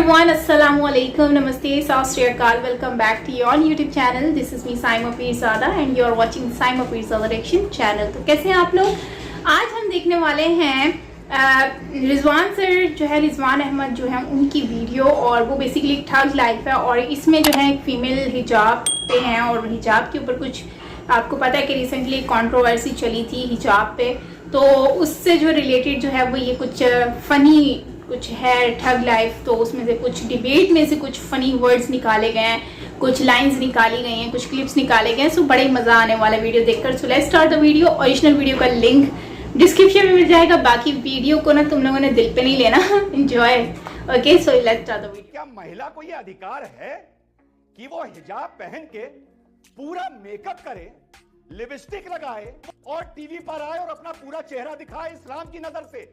everyone, assalamu alaikum, namaste, sat shri akal, welcome back to your YouTube channel. This is me Saima Pirzada and you are watching Saima Pirzada Reaction channel. तो कैसे हैं आप लोग? आज हम देखने वाले हैं रिजवान सर जो है, रिजवान अहमद जो है उनकी वीडियो, और वो बेसिकली एक ठग लाइफ है और इसमें जो है एक फीमेल हिजाब पे हैं और हिजाब के ऊपर कुछ आपको पता है कि रिसेंटली कंट्रोवर्सी चली थी हिजाब पे, तो उससे जो रिलेटेड जो है वो ये कुछ फ़नी कुछ है ठग लाइफ। तो उसमें से कुछ डिबेट में से कुछ फ़नी वर्ड्स निकाले गए हैं, कुछ लाइंस निकाली गई हैं, कुछ क्लिप्स निकाले गए हैं। सो बड़े मज़ा आने वाला वीडियो देखकर। So let's start the video. Original video का लिंक डिस्क्रिप्शन में मिल जाएगा। बाकी वीडियो को ना तुम लोगों ने दिल पे नहीं लेना, enjoy. Okay, so let's start the video. क्या महिला को यह अधिकार है कि वो हिजाब पहन के पूरा मेकअप करे, लिपस्टिक लगाए और टीवी पर आए और अपना पूरा चेहरा दिखाए इस्लाम की नजर से?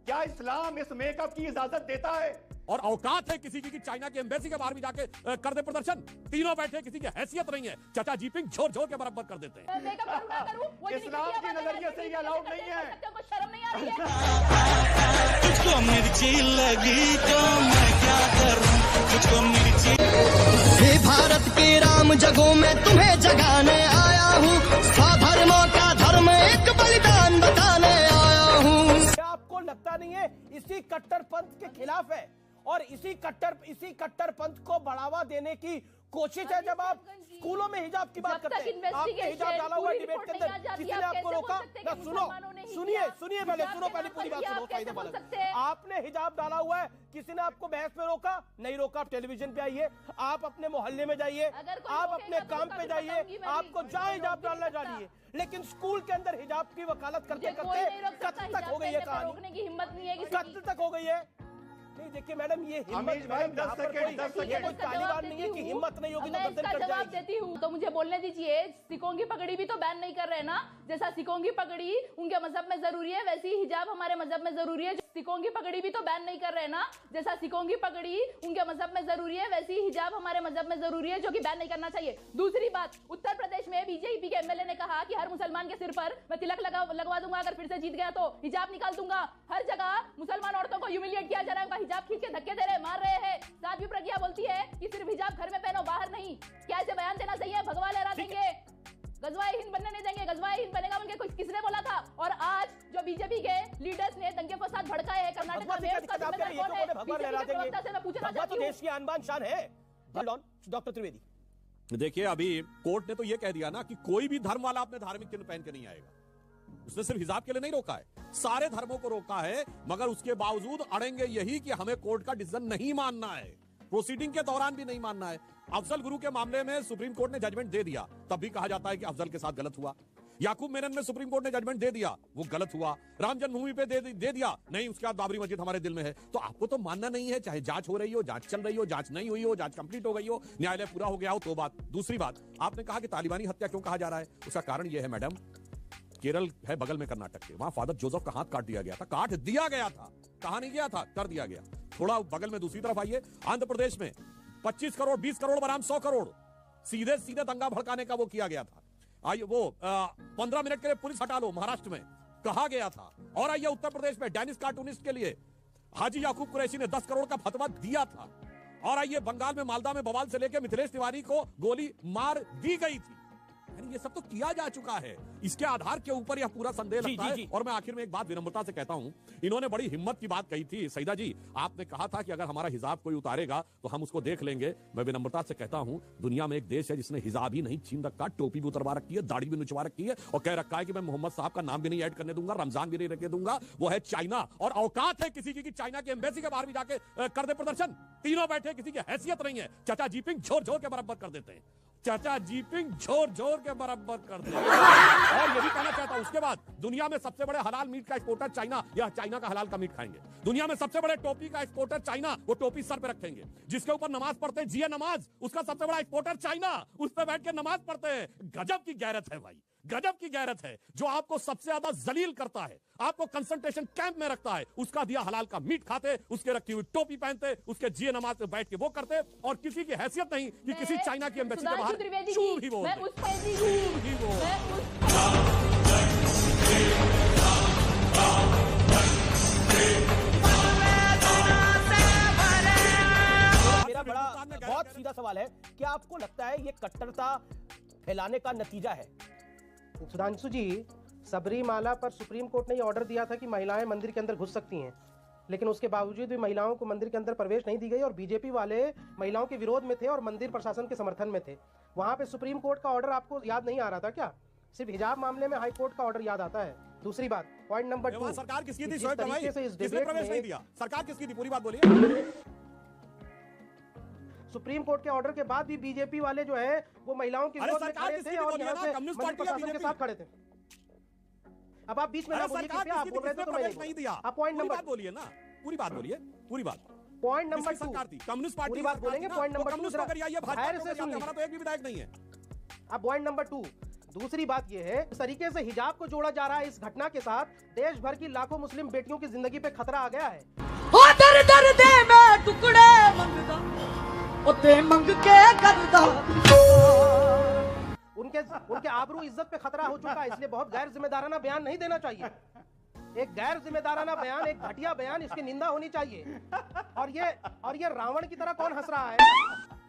क्या इस्लाम इस मेकअप की इजाजत देता है? और औकात है किसी की चाइना के एम्बेसी के बाहर भी जाके कर दे प्रदर्शन? तीनों बैठे, किसी की हैसियत नहीं है, चाचा जीपिंग झोर झोर के बराबर कर देते हैं। इस्लाम के नजरिए से ये अलाउड नहीं है। शर्म नहीं आ रही है? तुझको मिर्ची लगी तो मैं क्या करूं, तुझको मिर्ची। हे भारत के राम जगों में तुम्हें जगाने आया हूँ, स्वधर्मों का धर्म एक बलिदान बताने आया हूँ। आपको लगता नहीं है इसी कट्टरपंथ के खिलाफ है और इसी कट्टरपंथ को बढ़ावा देने की कोशिश है। जब आप स्कूलों में हिजाब की बात करते हैं, आपने हिजाब डाला हुआ डिबेट के अंदर, किसी ने आपको रोका? ना, सुनिए पहले पूरी बात सुनो। आपने हिजाब डाला हुआ है, किसी ने आपको बहस में रोका? नहीं रोका। आप टेलीविजन पे आइए, आप अपने मोहल्ले में जाइए, आप अपने काम पे जाइए, आपको जहाँ हिजाब डालना डालिए। लेकिन स्कूल के अंदर हिजाब की वकालत करते करते कत्ल तक हो गई है कहानी, रोकने की हिम्मत नहीं है कत्ल तक हो गई है। नहीं देखिए मैडम, ये हिम्मत कोई तालिबान नहीं है कि हिम्मत नहीं होगी तो गर्दन कट जवाब जाएगी। देती हूँ तो मुझे बोलने दीजिए। सिखों की पगड़ी भी तो बैन नहीं कर रहे ना। जैसा सिखों की पगड़ी उनके मजहब में जरूरी है, वैसे ही हिजाब हमारे मजहब में जरूरी है। सिखों की पगड़ी भी तो बैन नहीं कर रहे ना। जैसा सिखों की पगड़ी उनके मजहब में जरूरी है, वैसे ही हिजाब हमारे मजहब में जरूरी है, जो कि बैन नहीं करना चाहिए। दूसरी बात, उत्तर प्रदेश में बीजेपी के एमएलए ने कहा कि हर मुसलमान के सिर पर मैं तिलक लगवा दूंगा, अगर फिर से जीत गया तो हिजाब निकाल दूंगा। हर जगह मुसलमान औरतों को ह्यूमिलिएट किया जा रहा है, उनका हिजाब खींच के धक्के दे रहे, मार रहे हैं। साध्वी प्रज्ञा बोलती है कि सिर्फ हिजाब घर में पहनो, बाहर नहीं। क्या ऐसे बयान देना सही है? भगवा लहरा देंगे, गजवाए हिंद बनने नहीं देंगे। गजवाए हिंद बनेगा उनके कुछ किसने बोला था? और आज जो बीजेपी के लीडर्स ने दंगे फसाद भड़काए हैं, कर्नाटक का मेयर का जिम्मेदार कौन है? बीजेपी के प्रवक्ता से मैं पूछना चाहती हूं। देश की आन बान शान है। डॉक्टर त्रिवेदी, देखिए अभी कोर्ट ने तो ये कह दिया ना कि कोई भी धर्म वाला अपने धार्मिक चिन्ह पहन के नहीं आएगा। उसने सिर्फ हिजाब के लिए नहीं रोका है, सारे धर्मों को रोका है, मगर उसके बावजूद अड़ेंगे यही कि हमें कोर्ट का डिसीजन नहीं मानना है, प्रोसीडिंग के दौरान भी नहीं मानना है। अफजल गुरु के मामले में सुप्रीम कोर्ट ने जजमेंट दे दिया, तब भी कहा जाता है कि अफजल के साथ गलत हुआ। याकूब मेनन में सुप्रीम कोर्ट ने जजमेंट दे दिया, वो गलत हुआ। राम जन्मभूमि पे दे दिया, नहीं उसके बाद बाबरी मस्जिद हमारे दिल में है। तो आपको तो मानना नहीं है, चाहे जांच हो रही हो, जांच चल रही हो, जांच नहीं हुई हो, जांच कंप्लीट हो गई हो, न्यायालय पूरा हो गया हो, तो बात। दूसरी बात, आपने कहा कि तालिबानी हत्या क्यों कहा जा रहा है? उसका कारण यह है मैडम, केरल है बगल में कर्नाटक के, वहां फादर जोसेफ का हाथ काट दिया गया था, काट दिया गया था, कहा नहीं गया था, कर दिया गया। थोड़ा बगल में दूसरी तरफ आइए, आंध्र प्रदेश में 25 करोड़ 20 करोड़ बनाम 100 करोड़ सीधे दंगा भड़काने का वो किया गया था। आइए वो 15 मिनट के लिए पुलिस हटा लो, महाराष्ट्र में कहा गया था। और आइए उत्तर प्रदेश में डेनिस कार्टूनिस्ट के लिए हाजी याकूब कुरैशी ने 10 करोड़ का फतवा दिया था। और आइए बंगाल में मालदा में बवाल से लेकर मिथिलेश तिवारी को गोली मार दी गई थी। ये सब तो किया जा चुका है, इसके आधार के ऊपर यह पूरा संदेह लगता है। और मैं आखिर में एक बात विनम्रता से कहता हूं, इन्होंने बड़ी हिम्मत की बात कही थी। सईदा जी, आपने कहा था कि अगर हमारा हिजाब कोई उतारेगा तो हम उसको देख लेंगे। मैं विनम्रता से कहता हूं, दुनिया में एक देश है जिसने हिजाब ही नहीं छीन रखा, टोपी भी उतरवा रखी है, दाढ़ी भी नुचवा रखी है और कह रखा है कि मैं मोहम्मद साहब का नाम भी नहीं ऐड करने दूंगा, रमजान भी नहीं रखे दूंगा। वो है चाइना। और औकात है किसी की चाइना के एम्बेसी के बाहर भी जाके कर दे प्रदर्शन? तीनों बैठे, किसी की हैसियत नहीं है, चाचा जीपिंग झोर झोर के बराबर कर देते हैं, चाचा जीपिंग झोर झोर के बराबर कर दे। और ये भी कहना चाहता हूं, उसके बाद दुनिया में सबसे बड़े हलाल मीट का एक्सपोर्टर चाइना, या चाइना का हलाल का मीट खाएंगे। दुनिया में सबसे बड़े टोपी का एक्सपोर्टर चाइना, वो टोपी सर पे रखेंगे, जिसके ऊपर नमाज पढ़ते हैं, जिया नमाज, उसका सबसे बड़ा एक्सपोर्टर चाइना, उस पर बैठ के नमाज पढ़ते हैं। गजब की गैरत है भाई, गजब की गैरत है। जो आपको सबसे ज्यादा जलील करता है, आपको कंसंट्रेशन कैंप में रखता है, उसका दिया हलाल का मीट खाते, उसके रखी हुई टोपी पहनते, उसके जिये नमाज पे बैठ के वो करते, और किसी की हैसियत नहीं कि किसी चाइना की एम्बेसी के बाहर चूम ही बोल, चूम ही बोल। बहुत सीधा सवाल है, क्या आपको लगता है ये कट्टरता फैलाने का नतीजा है? सुधांशु जी, सबरीमाला पर सुप्रीम कोर्ट ने ये ऑर्डर दिया था कि महिलाएं मंदिर के अंदर घुस सकती हैं, लेकिन उसके बावजूद भी महिलाओं को मंदिर के अंदर प्रवेश नहीं दी गई और बीजेपी वाले महिलाओं के विरोध में थे और मंदिर प्रशासन के समर्थन में थे। वहां पे सुप्रीम कोर्ट का ऑर्डर आपको याद नहीं आ रहा था क्या? सिर्फ हिजाब मामले में हाई कोर्ट का ऑर्डर याद आता है। दूसरी बात, पॉइंट नंबर 2, सरकार किसकी थी? शोएब भाई, किसने प्रवेश नहीं दिया? सरकार किसकी थी? पूरी बात बोलिए। सुप्रीम कोर्ट के ऑर्डर के बाद भी बीजेपी वाले जो है वो महिलाओं के विरोध में खड़े थे और यहाँ से मंदिर प्रशासन के साथ खड़े थे। अब आप बीच में ना बोलिए, आप बोल रहे थे तो मैं नहीं दिया। आप पॉइंट नंबर बोलिए ना, पूरी बात बोलिए, पूरी बात। पॉइंट नंबर 2 सरकार थी, कम्युनिस्ट पार्टी पूरी बात बोलेंगे। पॉइंट नंबर 2 हमारा तो एक भी विधायक नहीं है। अब पॉइंट नंबर 2, दूसरी बात यह है, इस तरीके से हिजाब को जोड़ा जा रहा है इस घटना के साथ, देश भर की लाखों मुस्लिम बेटियों की जिंदगी पे खतरा आ गया है। ओ दर दर दे मैं टुकड़े मंगदा, ओ ते मंग के करदा। उनके आबरू इज्जत पे खतरा हो चुका है, इसलिए बहुत गैर जिम्मेदाराना बयान नहीं देना चाहिए। एक गैर जिम्मेदाराना बयान, एक घटिया बयान, इसकी निंदा होनी चाहिए। और ये रावण की तरह कौन हंस रहा है?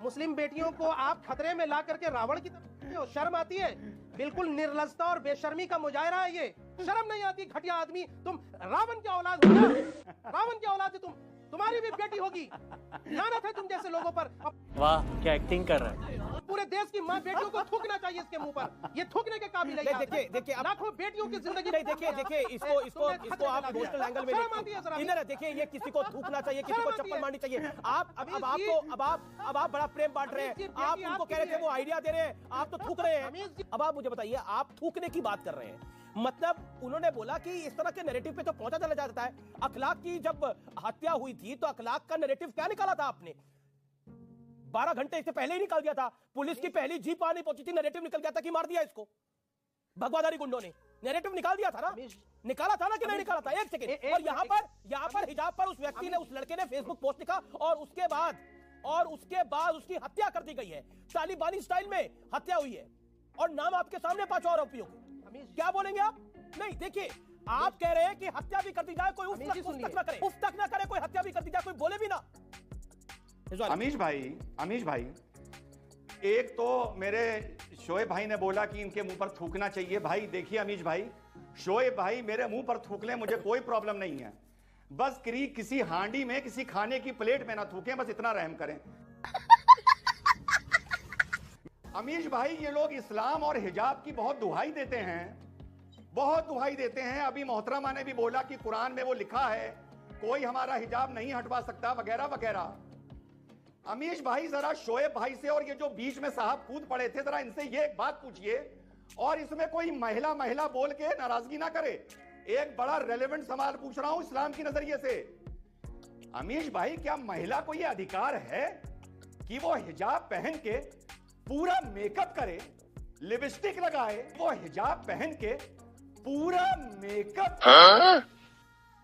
मुस्लिम बेटियों को आप खतरे में ला करके रावण की तरह, शर्म आती है? बिल्कुल निर्लजता और बेशर्मी का मुजाहरा है ये। शर्म नहीं आती? घटिया आदमी, तुम रावण की औलाद हो, रावण की औलाद है तुम, तुम्हारी भी बेटी होगी। लानत है तुम जैसे लोगों पर। वाह, क्या एक्टिंग कर रहा है। पूरे देश की माँ बेटियों को थूकना चाहिए इसके मुंह पर, ये थूकने के काबिल है। देखिए लाखों बेटियों की जिंदगी नहीं, देखिए इसको आप इमोशनल एंगल में इधर देखिए, ये किसी को थूकना चाहिए, किसी को चप्पल मारनी चाहिए। अब आप बड़ा प्रेम बांट रहे हैं, आप उनको कह रहे थे वो आइडिया दे रहे हैं, आप तो थूक रहे हैं। अब आप मुझे बताइए, आप थूकने की बात कर रहे हैं, मतलब उन्होंने बोला कि इस तरह के नैरेटिव पे तो पहुंचा चला जाता है। अखलाक की जब हत्या हुई थी तो अखलाक का नैरेटिव क्या निकाला था आपने? 12 घंटे इससे पहले ही निकाल दिया था। पुलिस की पहली जीप आने पहुंची थी, नैरेटिव निकल गया था कि मार दिया इसको। भगवाधारी गुंडों ने नैरेटिव निकाल दिया था ना, निकाला था ना कि नहीं निकाला था? एक सेकंड। और यहाँ पर हिजाब पर उस व्यक्ति ने, उस लड़के ने फेसबुक पोस्ट लिखा और उसके बाद उसकी हत्या कर दी गई है। तालिबानी स्टाइल में हत्या हुई है और नाम आपके सामने 5 और आरोपियों के। क्या बोलेंगे आप? नहीं, देखिए, आप कह रहे हैं कि हत्या भी कर दी जाए, कोई उफ तक ना करे, कोई हत्या भी कर दी जाए, कोई बोले भी ना। अमीश भाई, एक तो मेरे शोएब भाई ने बोला कि इनके मुंह पर थूकना चाहिए। भाई देखिए अमीश भाई, शोएब भाई मेरे मुंह पर थूक लें, मुझे कोई प्रॉब्लम नहीं है, बस किसी हांडी में, किसी खाने की प्लेट में ना थूकें, बस इतना रहम करें। अमीश भाई, ये लोग इस्लाम और हिजाब की बहुत दुहाई देते हैं, अभी मोहतरमा ने भी बोला कि कुरान में वो लिखा है कोई हमारा हिजाब नहीं हटवा सकता, वगैरह वगैरह। अमीश भाई, जरा शोएब भाई से और ये जो बीच में साहब कूद पड़े थे, जरा इनसे ये एक बात पूछिए और इसमें कोई महिला बोल के नाराजगी ना करे। एक बड़ा रेलेवेंट सवाल पूछ रहा हूं इस्लाम की नजरिए से। अमीश भाई, क्या महिला को यह अधिकार है कि वो हिजाब पहन के पूरा मेकअप करे, लिपस्टिक लगाए, वो हिजाब पहन के पूरा मेकअप,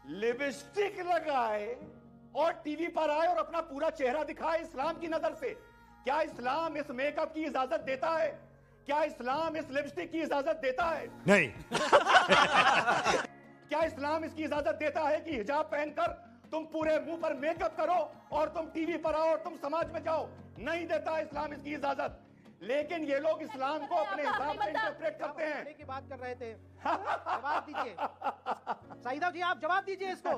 लिपस्टिक लगाए और टीवी पर आए और अपना पूरा चेहरा दिखाए इस्लाम की नजर से? क्या इस्लाम इस मेकअप की इजाजत देता है? क्या इस्लाम इस लिपस्टिक की इजाजत देता है? नहीं। क्या इस्लाम इसकी इजाजत देता है कि हिजाब पहनकर तुम पूरे मुंह पर मेकअप करो और तुम टीवी पर आओ और तुम समाज में जाओ? नहीं देता इस्लाम इसकी इजाजत। लेकिन ये लोग इस्लाम को अपने हिसाब से इंटरप्रेट करते हैं। की बात कर रहे थे, जवाब दीजिए। सईदा जी, आप जवाब दीजिए इसको।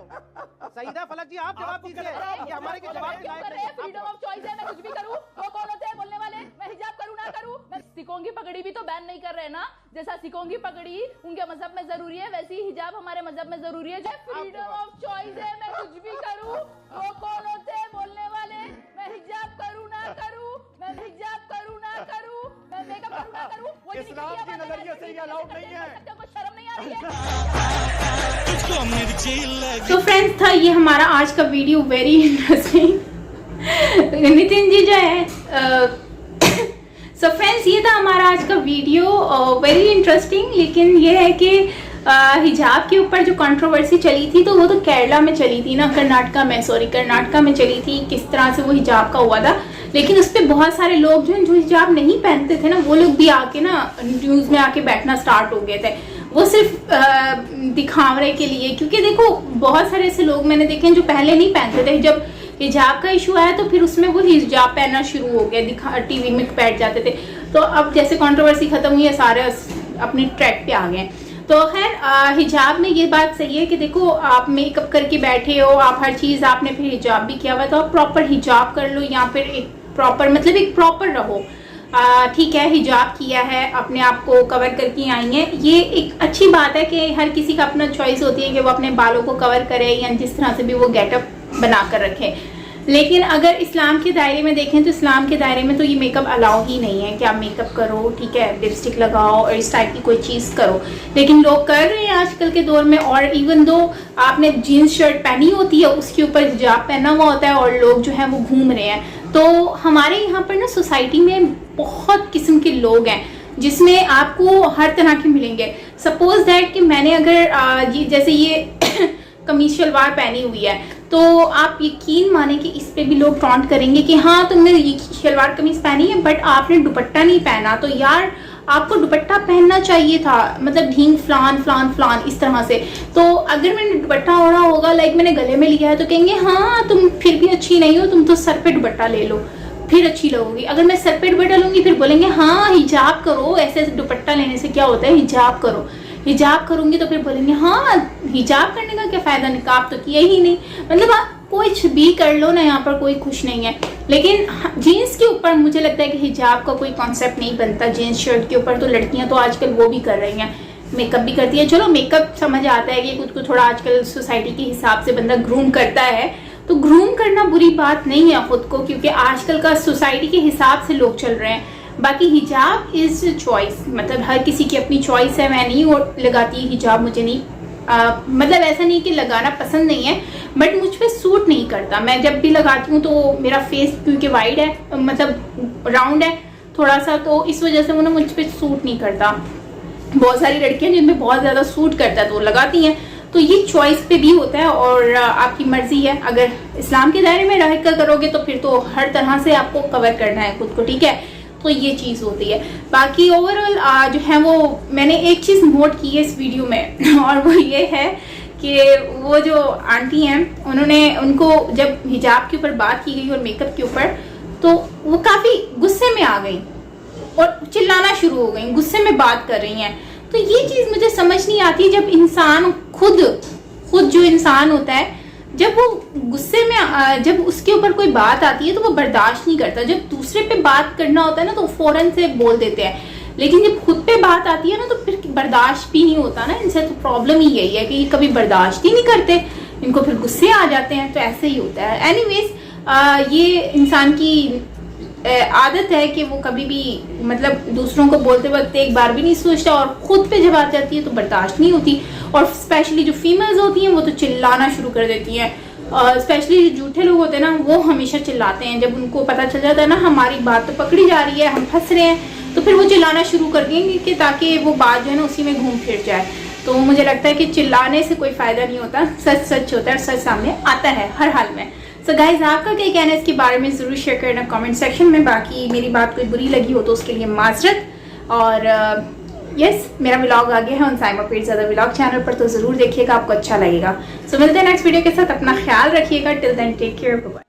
सईदा फलक जी, आप जवाब दीजिए। हमारे के जवाब के लायक नहीं। फ्रीडम ऑफ चॉइस है, मैं कुछ भी करूं। वो कौन होते हैं बोलने वाले? मैं हिजाब करूं ना करूं? मैं सिखों की पगड़ी भी तो बैन नहीं कर रहे ना। जैसा सिखों की पगड़ी उनके मजहब में जरूरी है, वैसे ही हिजाब हमारे मजहब में जरूरी है। फ्रीडम ऑफ चॉइस है, मैं कुछ भी करूं। वो कौन होते हैं बोलने वाले? मैं हिजाब करूं ना करूं, मैं हिजाब करूं ना करूं, मैं मेकअप करूं ना करूं, वो इस्लाम के नजरिए से ये अलाउड नहीं है। शर्म नहीं आ रही है? तो फ्रेंड्स, था ये हमारा आज का video, very interesting. Nitin ji जो है, सो फ्रेंड्स, ये था हमारा आज का वीडियो, वेरी इंटरेस्टिंग। लेकिन ये है कि हिजाब के ऊपर जो कंट्रोवर्सी चली थी तो वो तो केरला में चली थी ना, कर्नाटका में चली थी, किस तरह से वो हिजाब का हुआ था। लेकिन उस पर बहुत सारे लोग जो हिजाब नहीं पहनते थे ना, वो लोग भी आके ना न्यूज़ में आके बैठना स्टार्ट हो गए थे, वो सिर्फ दिखावरे के लिए। क्योंकि देखो, बहुत सारे ऐसे लोग मैंने देखे हैं जो पहले नहीं पहनते थे, जब हिजाब का इशू आया तो फिर उसमें वो हिजाब पहनना शुरू हो गया, टीवी में बैठ जाते थे। तो अब जैसे कंट्रोवर्सी खत्म हुई है, सारे अपने ट्रैक पे आ गए। तो खैर हिजाब में ये बात सही है कि देखो आप मेकअप करके बैठे हो, आप हर चीज़ आपने फिर हिजाब भी किया हुआ, तो आप प्रॉपर हिजाब कर लो या फिर एक प्रॉपर मतलब एक प्रॉपर रहो। ठीक है, हिजाब किया है, अपने आप को कवर करके आई हैं, ये एक अच्छी बात है कि हर किसी का अपना चॉइस होती है कि वो अपने बालों को कवर करे या जिस तरह से भी वो गेटअप बना कर रखे। लेकिन अगर इस्लाम के दायरे में देखें तो इस्लाम के दायरे में तो ये मेकअप अलाउ ही नहीं है कि आप मेकअप करो, ठीक है, लिपस्टिक लगाओ और इस टाइप की कोई चीज़ करो। लेकिन लोग कर रहे हैं आजकल के दौर में, और इवन दो आपने जीन्स शर्ट पहनी होती है उसके ऊपर हिजाब पहना हुआ होता है और लोग जो है वो घूम रहे हैं। तो हमारे यहाँ पर ना सोसाइटी में बहुत किस्म के लोग हैं जिसमें आपको हर तरह के मिलेंगे। सपोज दैट कि मैंने अगर जैसे ये कमीज शलवार पहनी हुई है तो आप यकीन माने कि इस पे भी लोग टॉन्ट करेंगे कि हाँ तुमने ये शलवार कमीज पहनी है बट आपने दुपट्टा नहीं पहना। तो यार आपको दुपट्टा पहनना चाहिए था, मतलब ढींग फलान फलान फलान इस तरह से। तो अगर मैंने दुपट्टा ओढ़ा होगा, लाइक मैंने गले में लिया है, तो कहेंगे हाँ तुम फिर भी अच्छी नहीं हो, तुम तो सर पे दुपट्टा ले लो फिर अच्छी लगोगी। अगर मैं सर पे दुपट्टा लूंगी फिर बोलेंगे हाँ हिजाब करो, ऐसे दुपट्टा लेने से क्या होता है, हिजाब करो। हिजाब करूंगी तो फिर बोलेंगे हाँ हिजाब करने का क्या फायदा, निकाब तो किया ही नहीं। मतलब आप कुछ भी कर लो ना, यहाँ पर कोई खुश नहीं है। लेकिन जीन्स के ऊपर मुझे लगता है कि हिजाब का कोई कॉन्सेप्ट नहीं बनता। जीन्स शर्ट के ऊपर तो लड़कियां तो आजकल वो भी कर रही हैं, मेकअप भी करती है। चलो मेकअप समझ आता है कि खुद को थोड़ा आजकल सोसाइटी के हिसाब से बंदा ग्रूम करता है, तो ग्रूम करना बुरी बात नहीं है खुद को, क्योंकि आजकल का सोसाइटी के हिसाब से लोग चल रहे हैं। बाकी हिजाब इज चॉइस, मतलब हर किसी की अपनी चॉइस है। मैं नहीं लगाती हिजाब, मुझे नहीं मतलब ऐसा नहीं कि लगाना पसंद नहीं है, बट मुझ पे सूट नहीं करता। मैं जब भी लगाती हूँ तो मेरा फेस क्योंकि वाइड है, मतलब राउंड है थोड़ा सा, तो इस वजह से वो ना मुझ पे सूट नहीं करता। बहुत सारी लड़कियां जिनमें बहुत ज़्यादा सूट करता है तो वो लगाती हैं। तो ये चॉइस पे भी होता है और आपकी मर्जी है। अगर इस्लाम के दायरे में रह कर करोगे तो फिर तो हर तरह से आपको कवर करना है खुद को, ठीक है। तो ये चीज़ होती है। बाकी ओवरऑल जो है वो मैंने एक चीज़ नोट की है इस वीडियो में और वो ये है कि वो जो आंटी हैं उनको जब हिजाब के ऊपर बात की गई और मेकअप के ऊपर, तो वो काफ़ी गुस्से में आ गई और चिल्लाना शुरू हो गई, गुस्से में बात कर रही हैं। तो ये चीज़ मुझे समझ नहीं आती, जब इंसान खुद जो इंसान होता है जब वो गुस्से में जब उसके ऊपर कोई बात आती है तो वो बर्दाश्त नहीं करता। जब दूसरे पे बात करना होता है ना तो फौरन से बोल देते हैं, लेकिन जब खुद पे बात आती है ना तो फिर बर्दाश्त भी नहीं होता ना इनसे। तो प्रॉब्लम ही यही है कि ये कभी बर्दाश्त ही नहीं करते, इनको फिर गुस्से आ जाते हैं। तो ऐसे ही होता है। एनीवेज ये इंसान की आदत है कि वो कभी भी मतलब दूसरों को बोलते वक्त एक बार भी नहीं सोचता और खुद पे जब आ जाती है तो बर्दाश्त नहीं होती। और स्पेशली जो फीमेल्स होती हैं वो तो चिल्लाना शुरू कर देती हैं। स्पेशली जो झूठे लोग होते हैं ना वो हमेशा चिल्लाते हैं। जब उनको पता चल जाता है ना हमारी बात तो पकड़ी जा रही है, हम फंस रहे हैं, तो फिर वो चिल्लाना शुरू कर देंगे कि ताकि वो बात जो है ना उसी में घूम फिर जाए। तो मुझे लगता है कि चिल्लाने से कोई फायदा नहीं होता, सच सच होता है और सच सामने आता है हर हाल में। सो गाइज आपका क्या कहना है इसके बारे में ज़रूर शेयर करना कमेंट सेक्शन में। बाकी मेरी बात कोई बुरी लगी हो तो उसके लिए माजरत। और यस मेरा व्लॉग आ गया है on Saima Pirzada vlog channel पर, तो ज़रूर देखिएगा, आपको अच्छा लगेगा। सो मिलते हैं नेक्स्ट वीडियो के साथ, अपना ख्याल रखिएगा। Till then take care, bye bye.